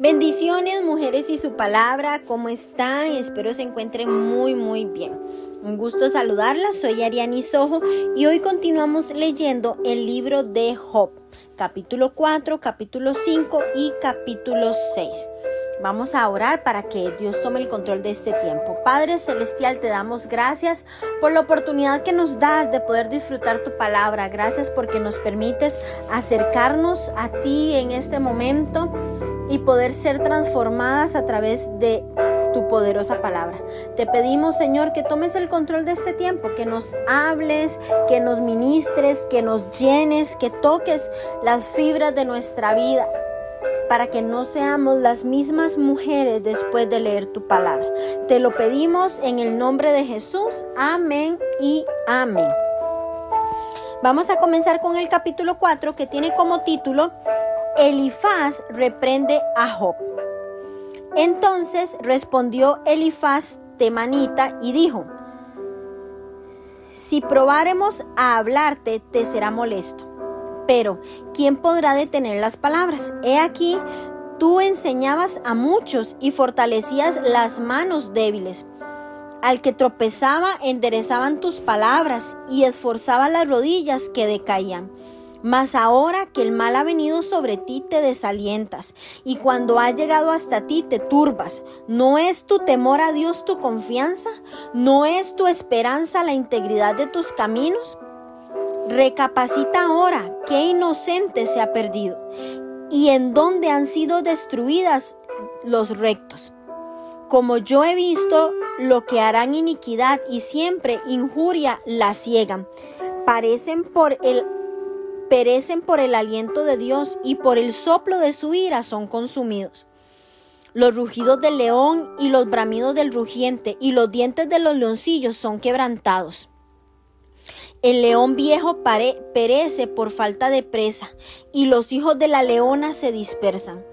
Bendiciones, mujeres y su palabra, ¿cómo están? Espero se encuentren muy bien. Un gusto saludarlas, soy Ariani Sojo y hoy continuamos leyendo el libro de Job, capítulo 4, capítulo 5 y capítulo 6. Vamos a orar para que Dios tome el control de este tiempo. Padre Celestial, te damos gracias por la oportunidad que nos das de poder disfrutar tu palabra. Gracias porque nos permites acercarnos a ti en este momento y poder ser transformadas a través de tu poderosa palabra. Te pedimos, Señor, que tomes el control de este tiempo, que nos hables, que nos ministres, que nos llenes, que toques las fibras de nuestra vida, para que no seamos las mismas mujeres después de leer tu palabra. Te lo pedimos en el nombre de Jesús. Amén y amén. Vamos a comenzar con el capítulo 4, que tiene como título Elifaz reprende a Job. Entonces respondió Elifaz temanita y dijo: si probáremos a hablarte, te será molesto. Pero, ¿quién podrá detener las palabras? He aquí, tú enseñabas a muchos y fortalecías las manos débiles. Al que tropezaba, enderezaban tus palabras y esforzaba las rodillas que decaían. Mas ahora que el mal ha venido sobre ti, te desalientas, y cuando ha llegado hasta ti, te turbas. ¿No es tu temor a Dios tu confianza? ¿No es tu esperanza la integridad de tus caminos? Recapacita ahora, qué inocente se ha perdido, y en dónde han sido destruidas los rectos. Como yo he visto lo que harán iniquidad y siempre injuria la ciegan. Perecen por el aliento de Dios y por el soplo de su ira son consumidos. Los rugidos del león y los bramidos del rugiente y los dientes de los leoncillos son quebrantados. El león viejo perece por falta de presa, y los hijos de la leona se dispersan.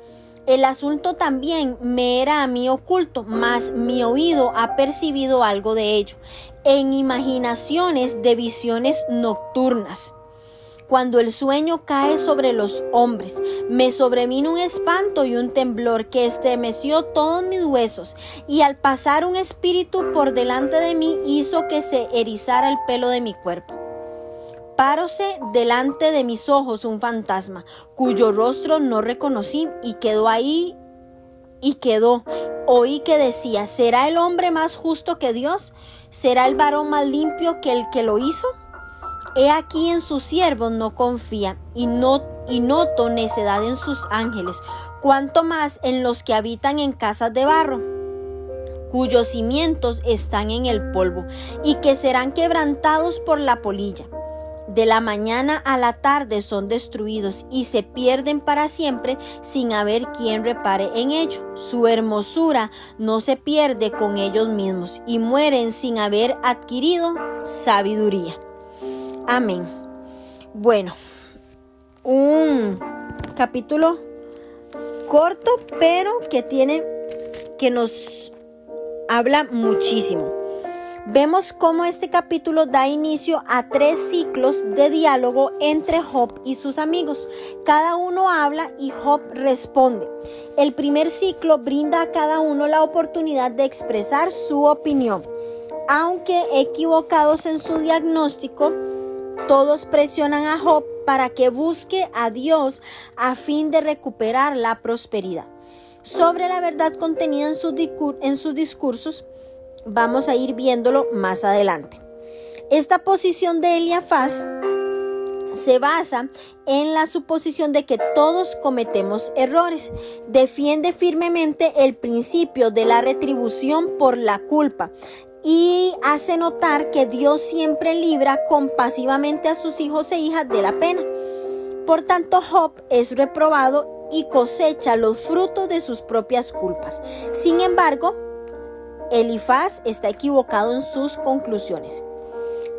El asunto también me era a mí oculto, mas mi oído ha percibido algo de ello, en imaginaciones de visiones nocturnas. Cuando el sueño cae sobre los hombres, me sobrevino un espanto y un temblor que estremeció todos mis huesos, y al pasar un espíritu por delante de mí hizo que se erizara el pelo de mi cuerpo. Páronse delante de mis ojos un fantasma, cuyo rostro no reconocí, y quedó ahí Oí que decía: ¿será el hombre más justo que Dios? ¿Será el varón más limpio que el que lo hizo? He aquí en sus siervos no confía, y noto necedad en sus ángeles, cuanto más en los que habitan en casas de barro, cuyos cimientos están en el polvo, y que serán quebrantados por la polilla. De la mañana a la tarde son destruidos y se pierden para siempre sin haber quien repare en ello. Su hermosura no se pierde con ellos mismos y mueren sin haber adquirido sabiduría. Amén. Bueno, un capítulo corto, pero que nos habla muchísimo. Vemos cómo este capítulo da inicio a 3 ciclos de diálogo entre Job y sus amigos. Cada uno habla y Job responde. El primer ciclo brinda a cada uno la oportunidad de expresar su opinión. Aunque equivocados en su diagnóstico, todos presionan a Job para que busque a Dios a fin de recuperar la prosperidad. Sobre la verdad contenida en sus discursos, vamos a ir viéndolo más adelante. Esta posición de Elifaz se basa en la suposición de que todos cometemos errores. Defiende firmemente el principio de la retribución por la culpa y hace notar que Dios siempre libra compasivamente a sus hijos e hijas de la pena. Por tanto, Job es reprobado y cosecha los frutos de sus propias culpas. Sin embargo, Elifaz está equivocado en sus conclusiones.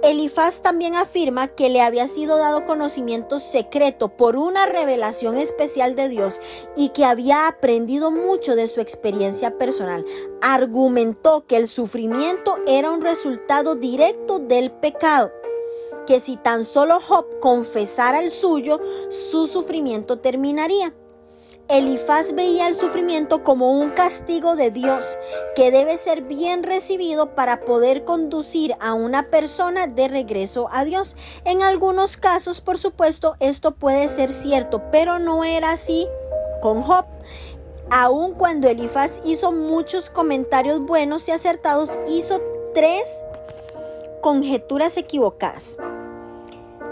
Elifaz también afirma que le había sido dado conocimiento secreto por una revelación especial de Dios y que había aprendido mucho de su experiencia personal. Argumentó que el sufrimiento era un resultado directo del pecado, que si tan solo Job confesara el suyo, su sufrimiento terminaría. Elifaz veía el sufrimiento como un castigo de Dios que debe ser bien recibido para poder conducir a una persona de regreso a Dios. En algunos casos, por supuesto, esto puede ser cierto, pero no era así con Job. Aun cuando Elifaz hizo muchos comentarios buenos y acertados, hizo 3 conjeturas equivocadas.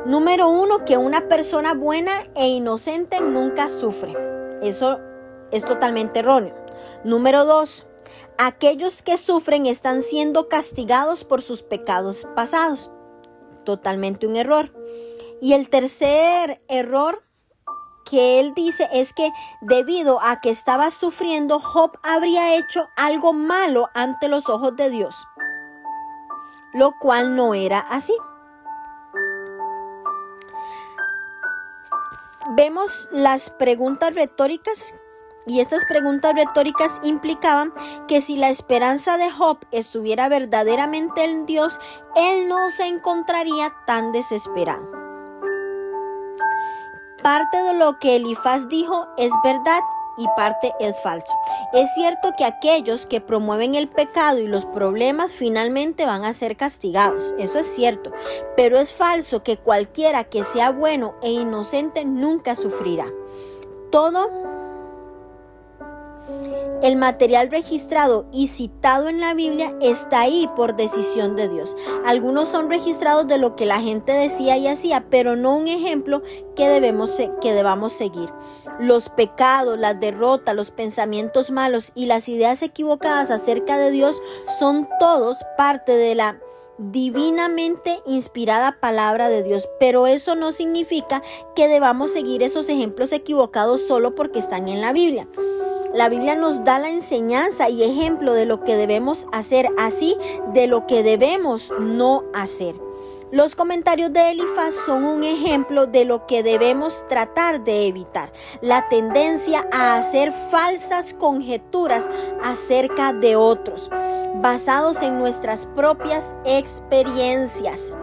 Número 1, que una persona buena e inocente nunca sufre. Eso es totalmente erróneo. Número 2, aquellos que sufren están siendo castigados por sus pecados pasados. Totalmente un error. Y el tercer error que él dice es que debido a que estaba sufriendo, Job habría hecho algo malo ante los ojos de Dios, lo cual no era así. Vemos las preguntas retóricas, y estas preguntas retóricas implicaban que si la esperanza de Job estuviera verdaderamente en Dios, él no se encontraría tan desesperado. Parte de lo que Elifaz dijo es verdad y parte es falso. Es cierto que aquellos que promueven el pecado y los problemas finalmente van a ser castigados. Eso es cierto. Pero es falso que cualquiera que sea bueno e inocente nunca sufrirá. Todo el material registrado y citado en la Biblia está ahí por decisión de Dios. Algunos son registrados de lo que la gente decía y hacía, pero no un ejemplo que debamos seguir. Los pecados, las derrotas, los pensamientos malos y las ideas equivocadas acerca de Dios son todos parte de la divinamente inspirada palabra de Dios, pero eso no significa que debamos seguir esos ejemplos equivocados solo porque están en la Biblia. La Biblia nos da la enseñanza y ejemplo de lo que debemos hacer, así de lo que debemos no hacer. Los comentarios de Elifaz son un ejemplo de lo que debemos tratar de evitar: la tendencia a hacer falsas conjeturas acerca de otros, basados en nuestras propias experiencias.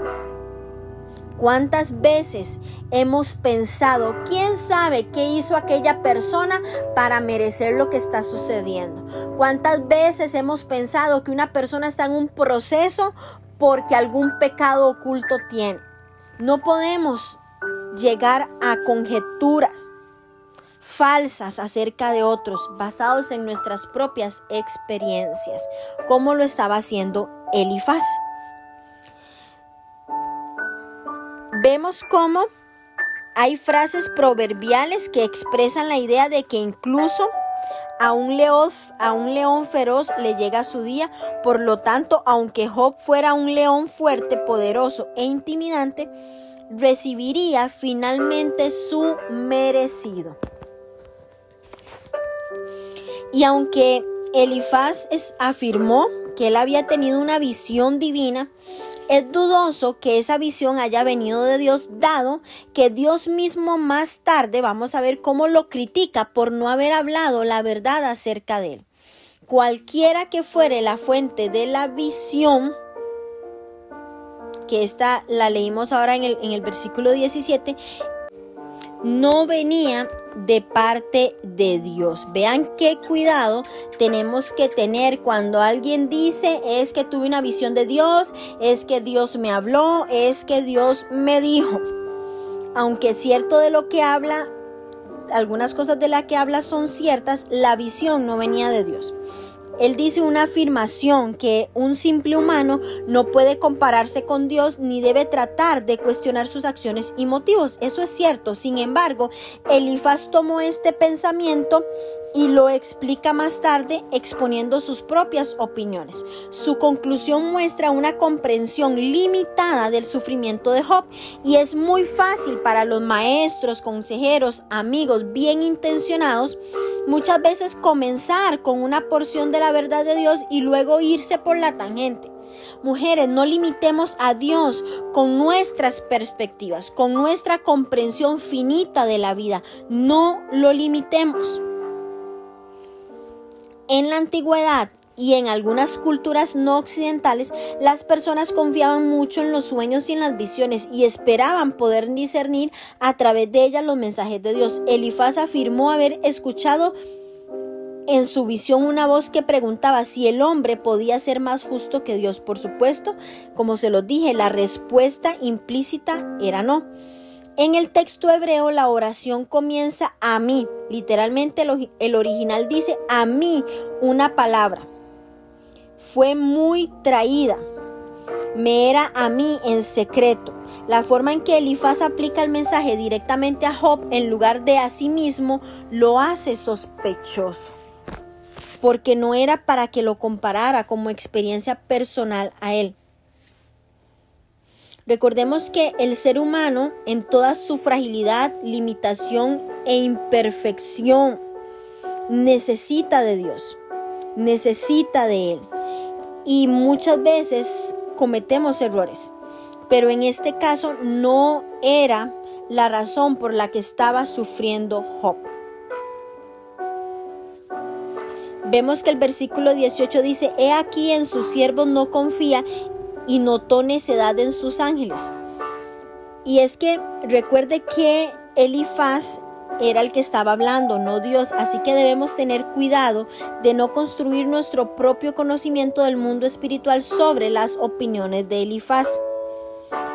¿Cuántas veces hemos pensado, quién sabe qué hizo aquella persona para merecer lo que está sucediendo? ¿Cuántas veces hemos pensado que una persona está en un proceso porque algún pecado oculto tiene? No podemos llegar a conjeturas falsas acerca de otros basados en nuestras propias experiencias, como lo estaba haciendo Elifaz. Vemos cómo hay frases proverbiales que expresan la idea de que incluso a un león feroz le llega su día. Por lo tanto, aunque Job fuera un león fuerte, poderoso e intimidante, recibiría finalmente su merecido. Y aunque Elifaz afirmó que él había tenido una visión divina, es dudoso que esa visión haya venido de Dios, dado que Dios mismo más tarde vamos a ver cómo lo critica por no haber hablado la verdad acerca de él. Cualquiera que fuere la fuente de la visión, que esta la leímos ahora en el versículo 17, no venía de parte de Dios. Vean qué cuidado tenemos que tener cuando alguien dice: es que tuve una visión de Dios, es que Dios me habló, es que Dios me dijo. Aunque es cierto de lo que habla, algunas cosas de las que habla son ciertas, la visión no venía de Dios. Él dice una afirmación que un simple humano no puede compararse con Dios ni debe tratar de cuestionar sus acciones y motivos. Eso es cierto. Sin embargo, Elifaz tomó este pensamiento y lo explica más tarde exponiendo sus propias opiniones. Su conclusión muestra una comprensión limitada del sufrimiento de Job, y es muy fácil para los maestros, consejeros, amigos bien intencionados muchas veces comenzar con una porción de la verdad de Dios y luego irse por la tangente. Mujeres, no limitemos a Dios con nuestras perspectivas, con nuestra comprensión finita de la vida. No lo limitemos. En la antigüedad, y en algunas culturas no occidentales, las personas confiaban mucho en los sueños y en las visiones y esperaban poder discernir a través de ellas los mensajes de Dios. Elifaz afirmó haber escuchado en su visión una voz que preguntaba si el hombre podía ser más justo que Dios. Por supuesto, como se los dije, la respuesta implícita era no. En el texto hebreo la oración comienza a mí. Literalmente el original dice a mí una palabra. Fue muy traída. Me era a mí en secreto. La forma en que Elifaz aplica el mensaje directamente a Job en lugar de a sí mismo lo hace sospechoso, porque no era para que lo comparara como experiencia personal a él. Recordemos que el ser humano, en toda su fragilidad, limitación e imperfección, necesita de Dios, necesita de Él. Y muchas veces cometemos errores, pero en este caso no era la razón por la que estaba sufriendo Job. Vemos que el versículo 18 dice: he aquí en sus siervos no confía y notó necedad en sus ángeles. Y es que recuerde que Elifaz era el que estaba hablando, no Dios. Así que debemos tener cuidado de no construir nuestro propio conocimiento del mundo espiritual sobre las opiniones de Elifaz,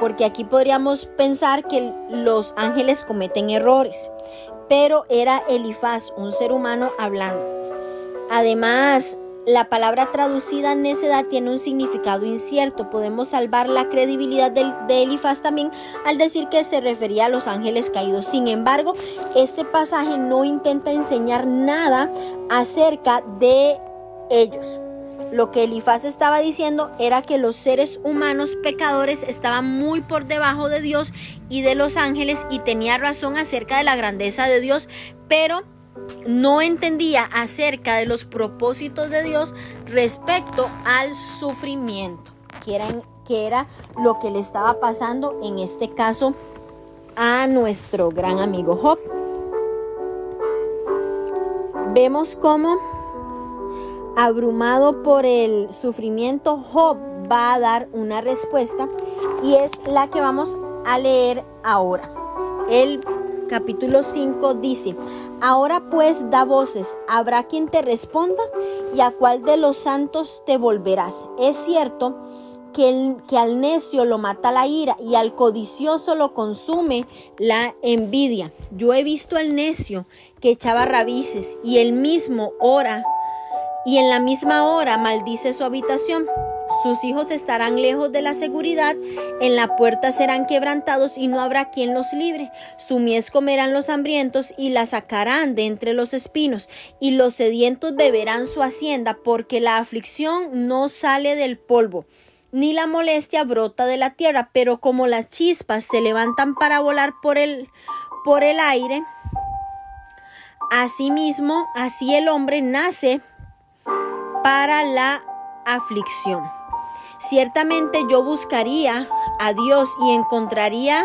porque aquí podríamos pensar que los ángeles cometen errores, pero era Elifaz, un ser humano hablando. Además, la palabra traducida necedad tiene un significado incierto. Podemos salvar la credibilidad de Elifaz también al decir que se refería a los ángeles caídos. Sin embargo, este pasaje no intenta enseñar nada acerca de ellos. Lo que Elifaz estaba diciendo era que los seres humanos pecadores estaban muy por debajo de Dios y de los ángeles, y tenía razón acerca de la grandeza de Dios, pero no entendía acerca de los propósitos de Dios respecto al sufrimiento, que era lo que le estaba pasando en este caso a nuestro gran amigo Job. Vemos cómo, abrumado por el sufrimiento, Job va a dar una respuesta, y es la que vamos a leer ahora. El capítulo 5 dice: ahora pues da voces, habrá quien te responda, y a cuál de los santos te volverás. Es cierto que al necio lo mata la ira, y al codicioso lo consume la envidia. Yo he visto al necio que echaba raíces, y él mismo ora, y en la misma hora maldice su habitación. Sus hijos estarán lejos de la seguridad, en la puerta serán quebrantados y no habrá quien los libre. Su mies comerán los hambrientos y la sacarán de entre los espinos, y los sedientos beberán su hacienda, porque la aflicción no sale del polvo, ni la molestia brota de la tierra. Pero como las chispas se levantan para volar por el aire, asimismo, así el hombre nace para la aflicción. Ciertamente yo buscaría a Dios y encontraría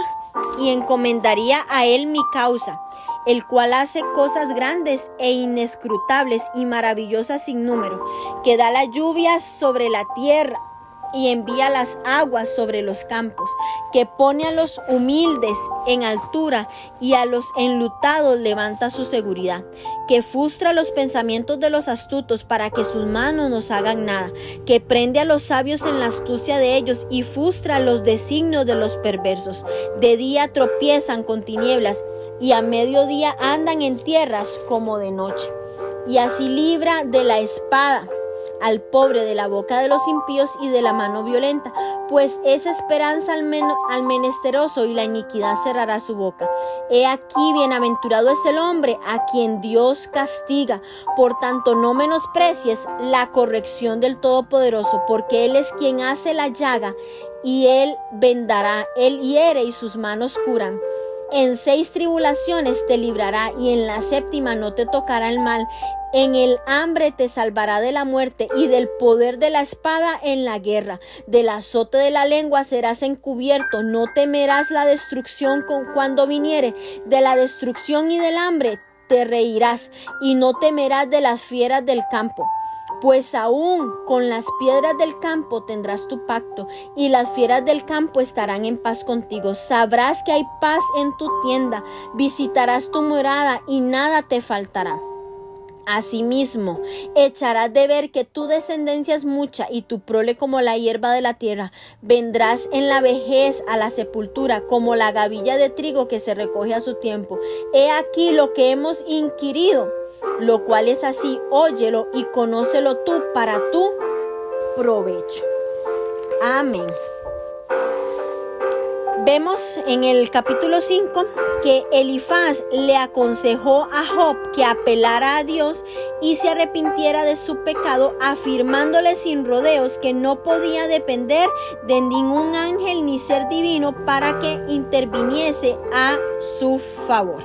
y encomendaría a Él mi causa, el cual hace cosas grandes e inescrutables y maravillosas sin número, que da la lluvia sobre la tierra y envía las aguas sobre los campos, que pone a los humildes en altura y a los enlutados levanta su seguridad, que frustra los pensamientos de los astutos para que sus manos no hagan nada, que prende a los sabios en la astucia de ellos y frustra los designios de los perversos. De día tropiezan con tinieblas y a mediodía andan en tierras como de noche. Y así libra de la espada al pobre de la boca de los impíos y de la mano violenta, pues es esperanza al menesteroso, y la iniquidad cerrará su boca. He aquí, bienaventurado es el hombre a quien Dios castiga. Por tanto, no menosprecies la corrección del Todopoderoso, porque Él es quien hace la llaga, y Él vendará. Él hiere y sus manos curan. En 6 tribulaciones te librará, y en la 7ª no te tocará el mal. En el hambre te salvará de la muerte, y del poder de la espada en la guerra. Del azote de la lengua serás encubierto. No temerás la destrucción cuando viniere. De la destrucción y del hambre te reirás, y no temerás de las fieras del campo. Pues aún con las piedras del campo tendrás tu pacto, y las fieras del campo estarán en paz contigo. Sabrás que hay paz en tu tienda, visitarás tu morada y nada te faltará. Asimismo, echarás de ver que tu descendencia es mucha y tu prole como la hierba de la tierra. Vendrás en la vejez a la sepultura como la gavilla de trigo que se recoge a su tiempo. He aquí lo que hemos inquirido, lo cual es así, óyelo y conócelo tú para tu provecho. Amén. Vemos en el capítulo 5 que Elifaz le aconsejó a Job que apelara a Dios y se arrepintiera de su pecado, afirmándole sin rodeos que no podía depender de ningún ángel ni ser divino para que interviniese a su favor.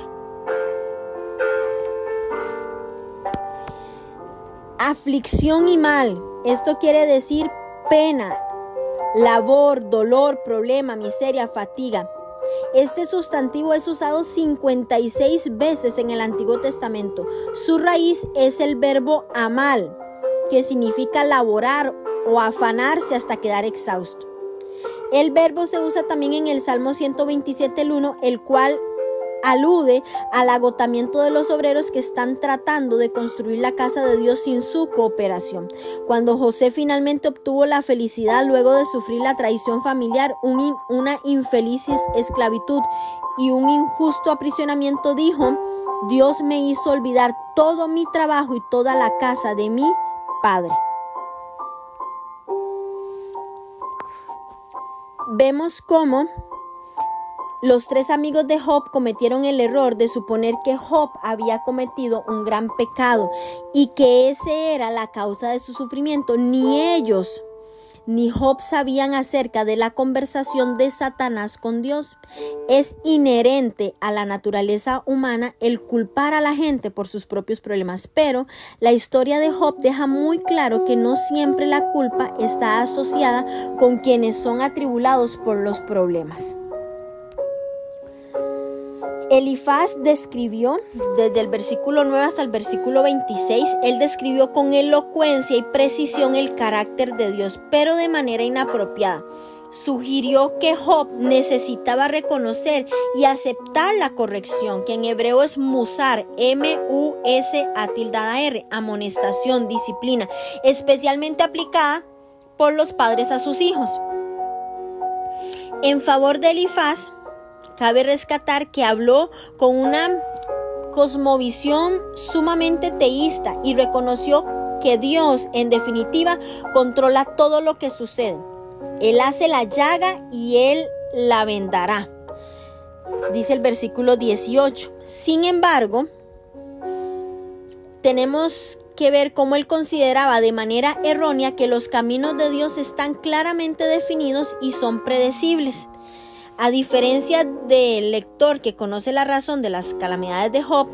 Aflicción y mal, esto quiere decir pena, labor, dolor, problema, miseria, fatiga. Este sustantivo es usado 56 veces en el Antiguo Testamento. Su raíz es el verbo amal, que significa laborar o afanarse hasta quedar exhausto. El verbo se usa también en el Salmo 127:1, el cual alude al agotamiento de los obreros que están tratando de construir la casa de Dios sin su cooperación. Cuando José finalmente obtuvo la felicidad luego de sufrir la traición familiar, una infeliz esclavitud y un injusto aprisionamiento, dijo: Dios me hizo olvidar todo mi trabajo y toda la casa de mi padre. Vemos cómo los 3 amigos de Job cometieron el error de suponer que Job había cometido un gran pecado y que ese era la causa de su sufrimiento. Ni ellos ni Job sabían acerca de la conversación de Satanás con Dios. Es inherente a la naturaleza humana el culpar a la gente por sus propios problemas, pero la historia de Job deja muy claro que no siempre la culpa está asociada con quienes son atribulados por los problemas. Elifaz describió desde el versículo 9 hasta el versículo 26, él describió con elocuencia y precisión el carácter de Dios, pero de manera inapropiada. Sugirió que Job necesitaba reconocer y aceptar la corrección, que en hebreo es musar, M-U-S-A-R, amonestación, disciplina, especialmente aplicada por los padres a sus hijos. En favor de Elifaz, cabe rescatar que habló con una cosmovisión sumamente teísta y reconoció que Dios, en definitiva, controla todo lo que sucede. Él hace la llaga y Él la vendará, dice el versículo 18. Sin embargo, tenemos que ver cómo él consideraba de manera errónea que los caminos de Dios están claramente definidos y son predecibles. A diferencia del lector que conoce la razón de las calamidades de Job,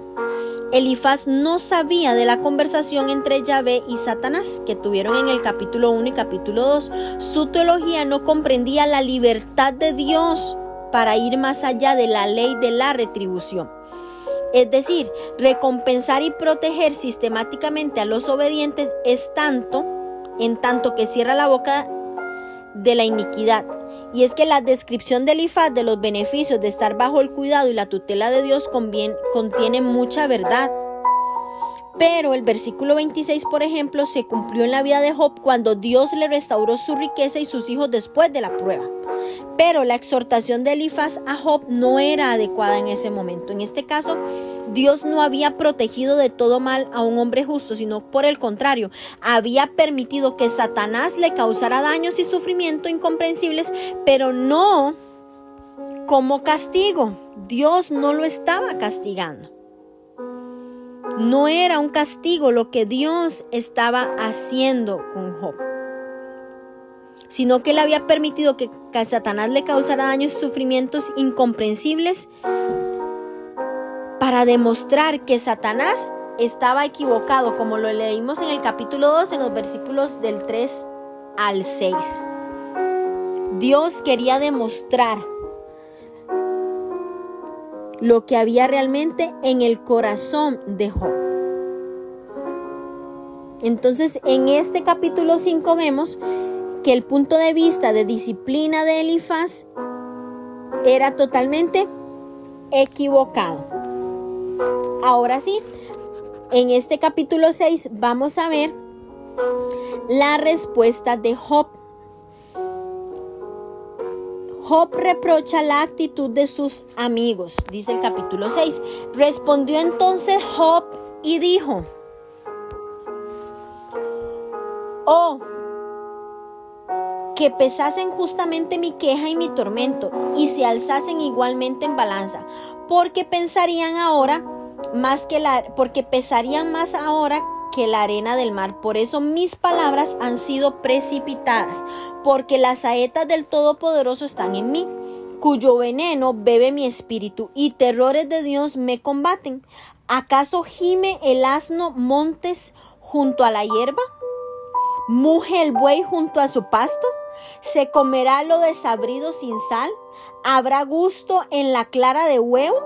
Elifaz no sabía de la conversación entre Yahvé y Satanás que tuvieron en el capítulo 1 y capítulo 2. Su teología no comprendía la libertad de Dios para ir más allá de la ley de la retribución. Es decir, recompensar y proteger sistemáticamente a los obedientes en tanto que cierra la boca de la iniquidad. Y es que la descripción de Elifaz de los beneficios de estar bajo el cuidado y la tutela de Dios contiene mucha verdad. Pero el versículo 26, por ejemplo, se cumplió en la vida de Job cuando Dios le restauró su riqueza y sus hijos después de la prueba. Pero la exhortación de Elifaz a Job no era adecuada en ese momento. En este caso, Dios no había protegido de todo mal a un hombre justo, sino por el contrario, había permitido que Satanás le causara daños y sufrimiento incomprensibles, pero no como castigo. Dios no lo estaba castigando. No era un castigo lo que Dios estaba haciendo con Job, sino que él había permitido que Satanás le causara daños y sufrimientos incomprensibles para demostrar que Satanás estaba equivocado, como lo leímos en el capítulo 2, en los versículos del 3 al 6. Dios quería demostrar lo que había realmente en el corazón de Job. Entonces, en este capítulo 5 vemos que el punto de vista de disciplina de Elifaz era totalmente equivocado. Ahora sí, en este capítulo 6 vamos a ver la respuesta de Job. Job reprocha la actitud de sus amigos, dice el capítulo 6. Respondió entonces Job y dijo: oh, que pesasen justamente mi queja y mi tormento, y se alzasen igualmente en balanza, porque pesarían más ahora que la arena del mar. Por eso mis palabras han sido precipitadas, porque las saetas del Todopoderoso están en mí, cuyo veneno bebe mi espíritu, y terrores de Dios me combaten. ¿Acaso gime el asno montes junto a la hierba? ¿Muge el buey junto a su pasto? ¿Se comerá lo desabrido sin sal? ¿Habrá gusto en la clara de huevo?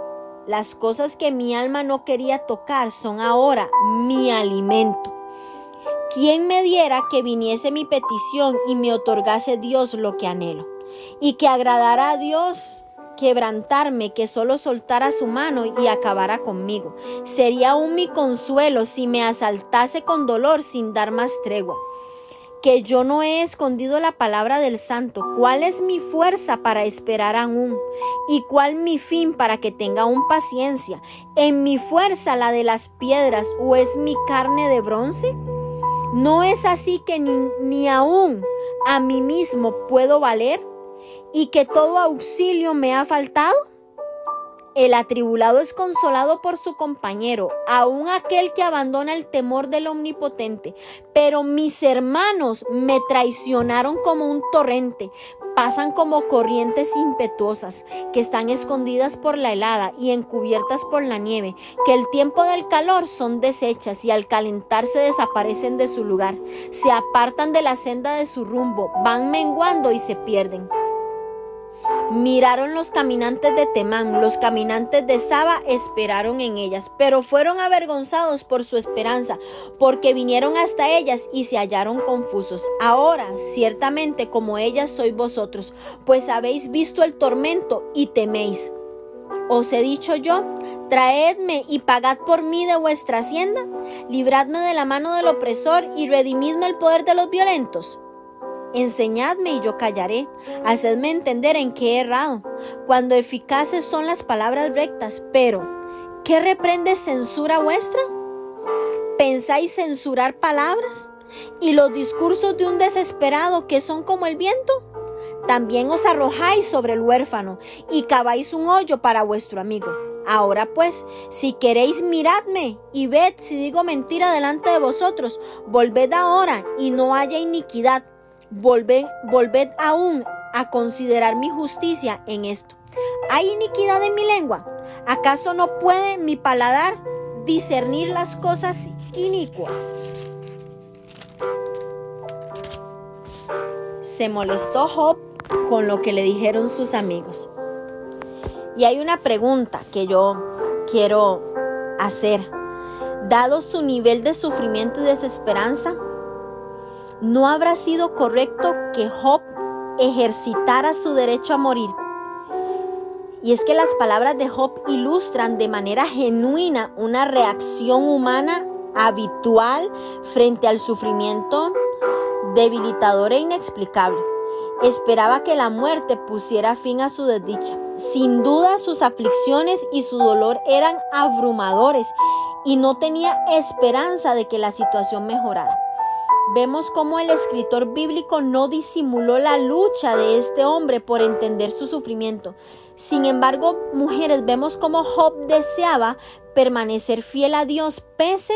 Las cosas que mi alma no quería tocar son ahora mi alimento. ¿Quién me diera que viniese mi petición y me otorgase Dios lo que anhelo? Y que agradara a Dios quebrantarme, que solo soltara su mano y acabara conmigo. Sería aún mi consuelo si me asaltase con dolor sin dar más tregua. Que yo no he escondido la palabra del Santo. ¿Cuál es mi fuerza para esperar aún? ¿Y cuál mi fin para que tenga aún paciencia? ¿En mi fuerza la de las piedras o es mi carne de bronce? ¿No es así que ni aún a mí mismo puedo valer y que todo auxilio me ha faltado? El atribulado es consolado por su compañero, aun aquel que abandona el temor del Omnipotente. Pero mis hermanos me traicionaron como un torrente, pasan como corrientes impetuosas, que están escondidas por la helada y encubiertas por la nieve, que el tiempo del calor son deshechas y al calentarse desaparecen de su lugar, se apartan de la senda de su rumbo, van menguando y se pierden. Miraron los caminantes de Temán, los caminantes de Saba esperaron en ellas, pero fueron avergonzados por su esperanza, porque vinieron hasta ellas y se hallaron confusos. Ahora, ciertamente como ellas sois vosotros, pues habéis visto el tormento y teméis. Os he dicho yo: traedme y pagad por mí de vuestra hacienda, libradme de la mano del opresor y redimidme el poder de los violentos. Enseñadme y yo callaré, hacedme entender en qué he errado, cuando eficaces son las palabras rectas. Pero, ¿qué reprende censura vuestra? ¿Pensáis censurar palabras? ¿Y los discursos de un desesperado que son como el viento? También os arrojáis sobre el huérfano y caváis un hoyo para vuestro amigo. Ahora pues, si queréis, miradme y ved si digo mentira delante de vosotros. Volved ahora y no haya iniquidad. Volved aún a considerar mi justicia en esto. ¿Hay iniquidad en mi lengua? ¿Acaso no puede mi paladar discernir las cosas inicuas? Se molestó Job con lo que le dijeron sus amigos. Y hay una pregunta que yo quiero hacer. Dado su nivel de sufrimiento y desesperanza, ¿no habrá sido correcto que Job ejercitara su derecho a morir? Y es que las palabras de Job ilustran de manera genuina una reacción humana habitual frente al sufrimiento debilitador e inexplicable. Esperaba que la muerte pusiera fin a su desdicha. Sin duda, sus aflicciones y su dolor eran abrumadores y no tenía esperanza de que la situación mejorara. Vemos cómo el escritor bíblico no disimuló la lucha de este hombre por entender su sufrimiento. Sin embargo, mujeres, vemos cómo Job deseaba permanecer fiel a Dios pese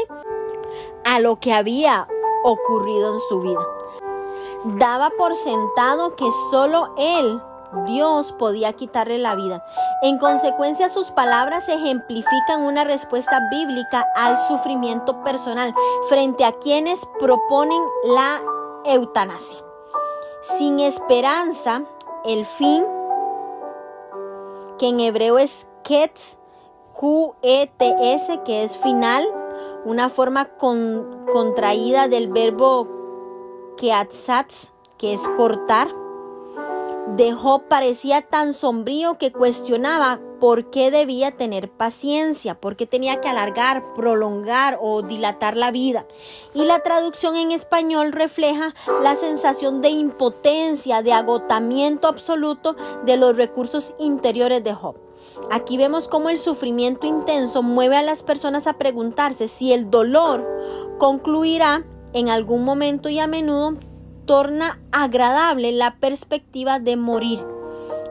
a lo que había ocurrido en su vida. Daba por sentado que solo él, Dios, podía quitarle la vida. En consecuencia, sus palabras ejemplifican una respuesta bíblica al sufrimiento personal frente a quienes proponen la eutanasia. Sin esperanza, el fin, que en hebreo es Qets, Q-E-T-S, que es final, una forma contraída del verbo keatzatz, que es cortar, de Job parecía tan sombrío que cuestionaba por qué debía tener paciencia, por qué tenía que alargar, prolongar o dilatar la vida. Y la traducción en español refleja la sensación de impotencia, de agotamiento absoluto de los recursos interiores de Job. Aquí vemos cómo el sufrimiento intenso mueve a las personas a preguntarse si el dolor concluirá en algún momento, y a menudo torna agradable la perspectiva de morir.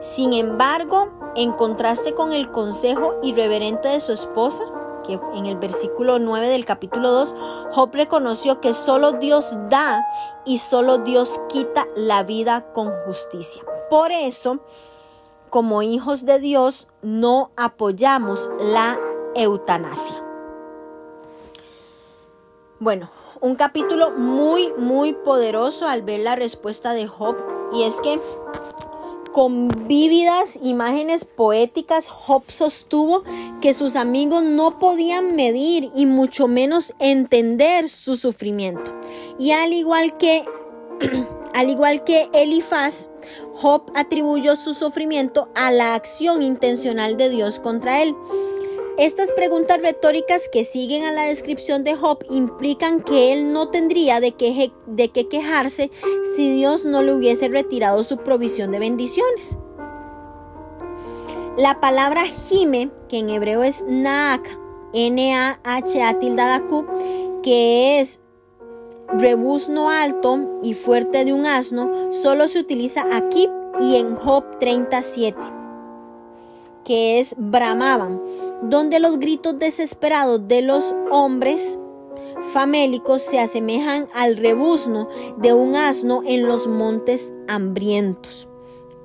Sin embargo, en contraste con el consejo irreverente de su esposa, que en el versículo 9 del capítulo 2, Job reconoció que solo Dios da y solo Dios quita la vida con justicia. Por eso, como hijos de Dios, no apoyamos la eutanasia. Bueno, un capítulo muy poderoso al ver la respuesta de Job, y es que con vívidas imágenes poéticas Job sostuvo que sus amigos no podían medir y mucho menos entender su sufrimiento. Y al igual que Elifaz, Job atribuyó su sufrimiento a la acción intencional de Dios contra él. Estas preguntas retóricas que siguen a la descripción de Job implican que él no tendría de qué quejarse si Dios no le hubiese retirado su provisión de bendiciones. La palabra gime, que en hebreo es naak, N-A-H-A-Q, que es rebuzno alto y fuerte de un asno, solo se utiliza aquí y en Job 37. Que es bramaban, donde los gritos desesperados de los hombres famélicos se asemejan al rebuzno de un asno en los montes hambrientos.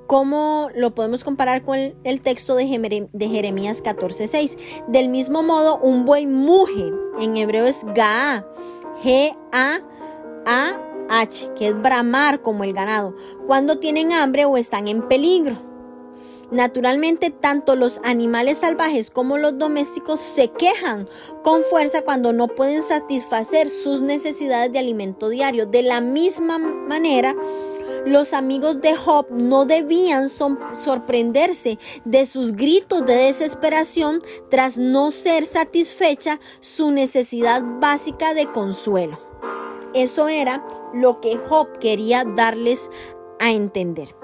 ¿Cómo lo podemos comparar con el texto de Jeremías 14:6? Del mismo modo, un buey muge, en hebreo es gaá, G-A-A-H, que es bramar como el ganado, cuando tienen hambre o están en peligro. Naturalmente, tanto los animales salvajes como los domésticos se quejan con fuerza cuando no pueden satisfacer sus necesidades de alimento diario. De la misma manera, los amigos de Job no debían sorprenderse de sus gritos de desesperación tras no ser satisfecha su necesidad básica de consuelo. Eso era lo que Job quería darles a entender.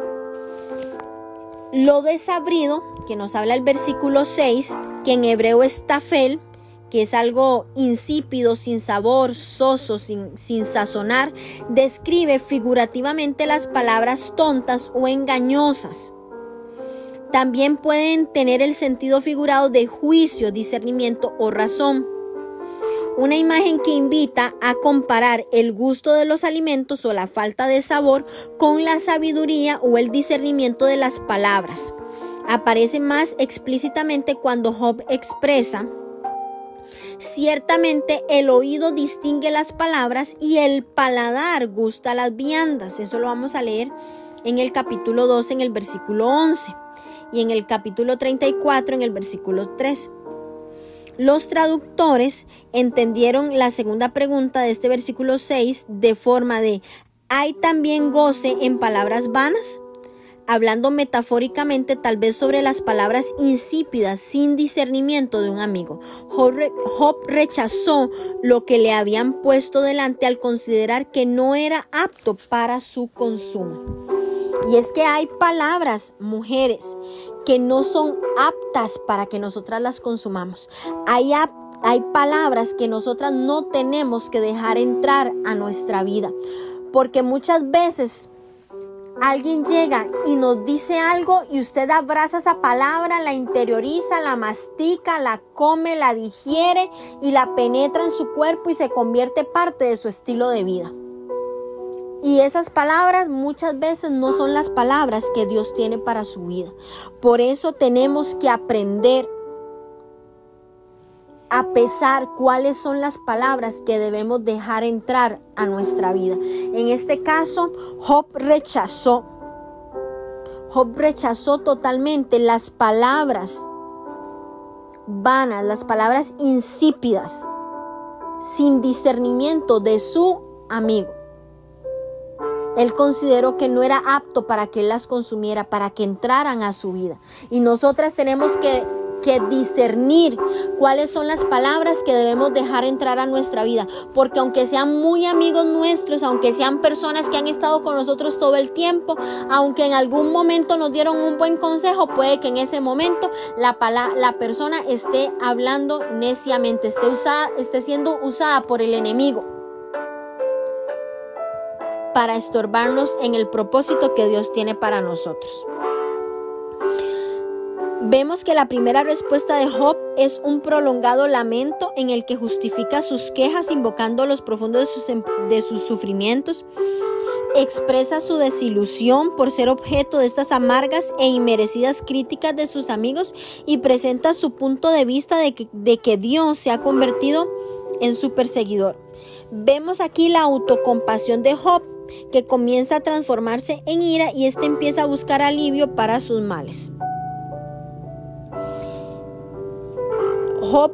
Lo desabrido, que nos habla el versículo 6, que en hebreo es tafel, que es algo insípido, sin sabor, soso, sin sazonar, describe figurativamente las palabras tontas o engañosas. También pueden tener el sentido figurado de juicio, discernimiento o razón. Una imagen que invita a comparar el gusto de los alimentos o la falta de sabor con la sabiduría o el discernimiento de las palabras. Aparece más explícitamente cuando Job expresa: ciertamente el oído distingue las palabras y el paladar gusta las viandas. Eso lo vamos a leer en el capítulo 12, en el versículo 11, y en el capítulo 34, en el versículo 3. Los traductores entendieron la segunda pregunta de este versículo 6 de forma de: ¿hay también goce en palabras vanas? Hablando metafóricamente tal vez sobre las palabras insípidas sin discernimiento de un amigo. Job rechazó lo que le habían puesto delante al considerar que no era apto para su consumo. Y es que hay palabras, mujeres, que no son aptas para que nosotras las consumamos. Hay palabras que nosotras no tenemos que dejar entrar a nuestra vida, porque muchas veces alguien llega y nos dice algo y usted abraza esa palabra, la interioriza, la mastica, la come, la digiere y la penetra en su cuerpo y se convierte parte de su estilo de vida. Y esas palabras muchas veces no son las palabras que Dios tiene para su vida. Por eso tenemos que aprender a pesar cuáles son las palabras que debemos dejar entrar a nuestra vida. En este caso, Job rechazó totalmente las palabras vanas, las palabras insípidas, sin discernimiento de su amigo. Él consideró que no era apto para que él las consumiera, para que entraran a su vida. Y nosotras tenemos que discernir cuáles son las palabras que debemos dejar entrar a nuestra vida, porque aunque sean muy amigos nuestros, aunque sean personas que han estado con nosotros todo el tiempo, aunque en algún momento nos dieron un buen consejo, puede que en ese momento la persona esté hablando neciamente, esté siendo usada por el enemigo para estorbarnos en el propósito que Dios tiene para nosotros. Vemos que la primera respuesta de Job es un prolongado lamento en el que justifica sus quejas invocando los profundos de sus sufrimientos. Expresa su desilusión por ser objeto de estas amargas e inmerecidas críticas de sus amigos y presenta su punto de vista de que Dios se ha convertido en su perseguidor. Vemos aquí la autocompasión de Job, que comienza a transformarse en ira y empieza a buscar alivio para sus males. Job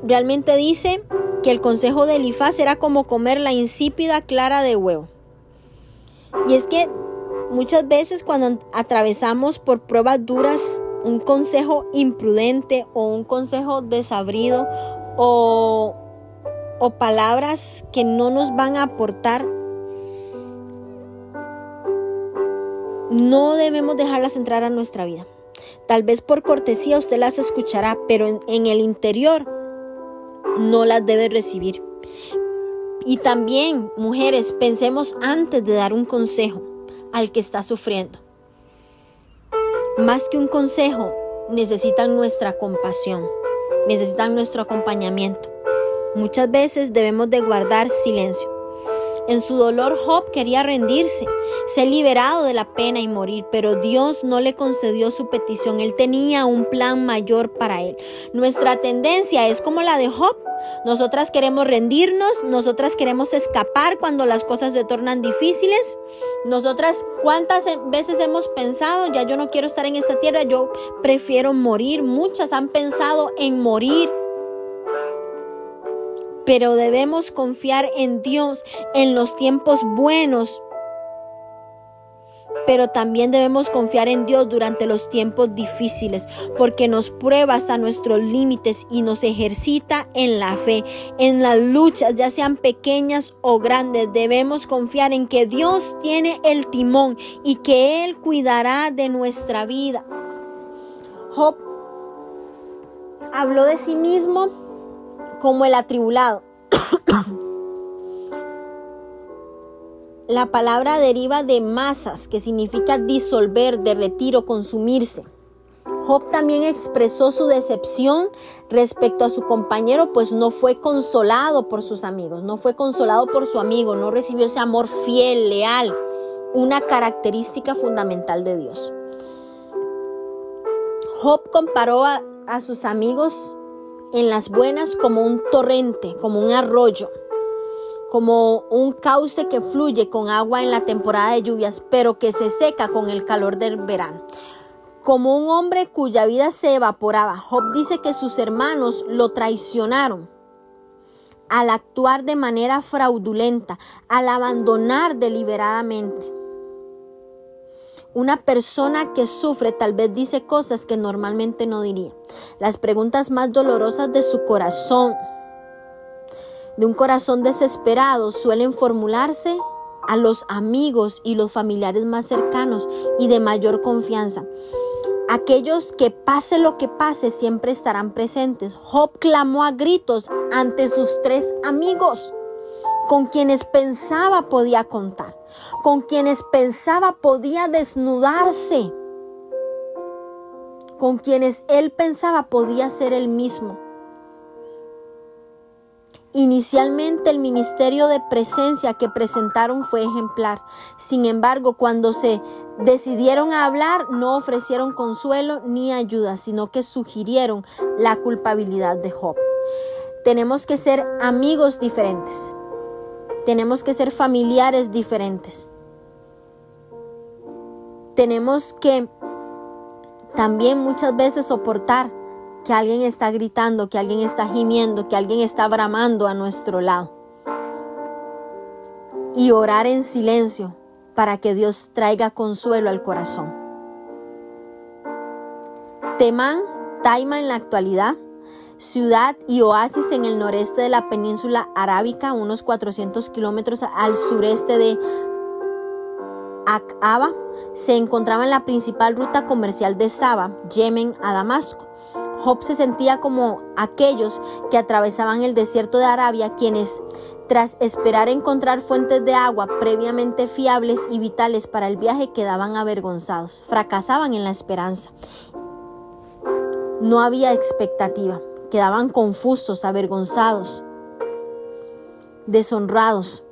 realmente dice que el consejo de Elifaz era como comer la insípida clara de huevo. Y es que muchas veces cuando atravesamos por pruebas duras, un consejo imprudente o un consejo desabrido o palabras que no nos van a aportar, no debemos dejarlas entrar a nuestra vida. Tal vez por cortesía usted las escuchará, pero en el interior no las debe recibir. Y también, mujeres, pensemos antes de dar un consejo al que está sufriendo. Más que un consejo, necesitan nuestra compasión, necesitan nuestro acompañamiento. Muchas veces debemos de guardar silencio. En su dolor, Job quería rendirse, ser liberado de la pena y morir, pero Dios no le concedió su petición. Él tenía un plan mayor para él. Nuestra tendencia es como la de Job. Nosotras queremos rendirnos, nosotras queremos escapar cuando las cosas se tornan difíciles. Nosotras, ¿cuántas veces hemos pensado, ya yo no quiero estar en esta tierra, yo prefiero morir? Muchas han pensado en morir. Pero debemos confiar en Dios en los tiempos buenos, pero también debemos confiar en Dios durante los tiempos difíciles, porque nos prueba hasta nuestros límites y nos ejercita en la fe. En las luchas, ya sean pequeñas o grandes, debemos confiar en que Dios tiene el timón y que Él cuidará de nuestra vida. Job habló de sí mismo como el atribulado. La palabra deriva de masas, que significa disolver, derretir o consumirse. Job también expresó su decepción respecto a su compañero, pues no fue consolado por sus amigos, no fue consolado por su amigo, no recibió ese amor fiel, leal, una característica fundamental de Dios. Job comparó a sus amigos en las buenas como un torrente, como un arroyo, como un cauce que fluye con agua en la temporada de lluvias, pero que se seca con el calor del verano. Como un hombre cuya vida se evaporaba, Job dice que sus hermanos lo traicionaron al actuar de manera fraudulenta, al abandonar deliberadamente. Una persona que sufre tal vez dice cosas que normalmente no diría. Las preguntas más dolorosas de su corazón, de un corazón desesperado, suelen formularse a los amigos y los familiares más cercanos y de mayor confianza. Aquellos que pase lo que pase siempre estarán presentes. Job clamó a gritos ante sus 3 amigos, con quienes pensaba podía contar, con quienes pensaba podía desnudarse, con quienes él pensaba podía ser él mismo. Inicialmente el ministerio de presencia que presentaron fue ejemplar. Sin embargo, cuando se decidieron a hablar, no ofrecieron consuelo ni ayuda, sino que sugirieron la culpabilidad de Job. Tenemos que ser amigos diferentes. Tenemos que ser familiares diferentes. Tenemos que también muchas veces soportar que alguien está gritando, que alguien está gimiendo, que alguien está bramando a nuestro lado. Y orar en silencio para que Dios traiga consuelo al corazón. Temán, Taima en la actualidad, ciudad y oasis en el noreste de la península arábica, unos 400 kilómetros al sureste de Aqaba, se encontraba en la principal ruta comercial de Saba, Yemen, a Damasco. Job se sentía como aquellos que atravesaban el desierto de Arabia, quienes, tras esperar encontrar fuentes de agua previamente fiables y vitales para el viaje, quedaban avergonzados, fracasaban en la esperanza. No había expectativa, quedaban confusos, avergonzados, deshonrados,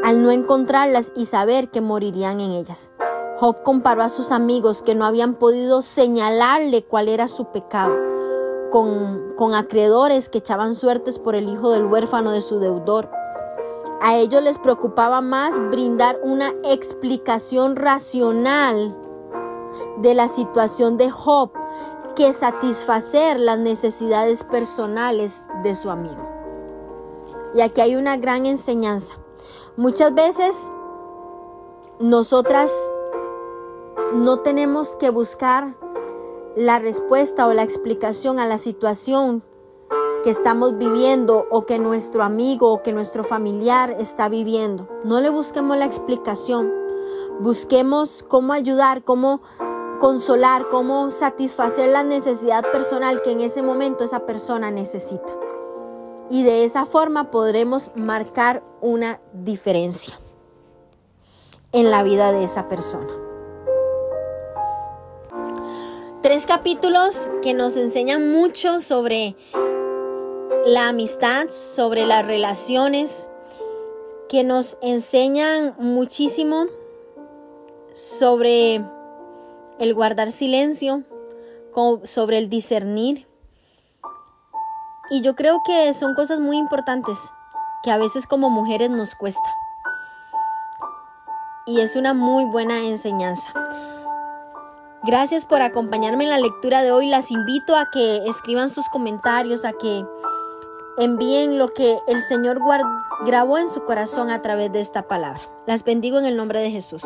al no encontrarlas y saber que morirían en ellas. Job comparó a sus amigos que no habían podido señalarle cuál era su pecado, con acreedores que echaban suertes por el hijo del huérfano de su deudor. A ellos les preocupaba más brindar una explicación racional de la situación de Job que satisfacer las necesidades personales de su amigo. Y aquí hay una gran enseñanza. Muchas veces nosotras no tenemos que buscar la respuesta o la explicación a la situación que estamos viviendo o que nuestro amigo o que nuestro familiar está viviendo. No le busquemos la explicación. Busquemos cómo ayudar, cómo consolar, cómo satisfacer la necesidad personal que en ese momento esa persona necesita. Y de esa forma podremos marcar una diferencia en la vida de esa persona. 3 capítulos que nos enseñan mucho sobre la amistad, sobre las relaciones, que nos enseñan muchísimo sobre el guardar silencio, sobre el discernir. Y yo creo que son cosas muy importantes que a veces como mujeres nos cuesta. Y es una muy buena enseñanza. Gracias por acompañarme en la lectura de hoy. Las invito a que escriban sus comentarios, a que envíen lo que el Señor grabó en su corazón a través de esta palabra. Las bendigo en el nombre de Jesús.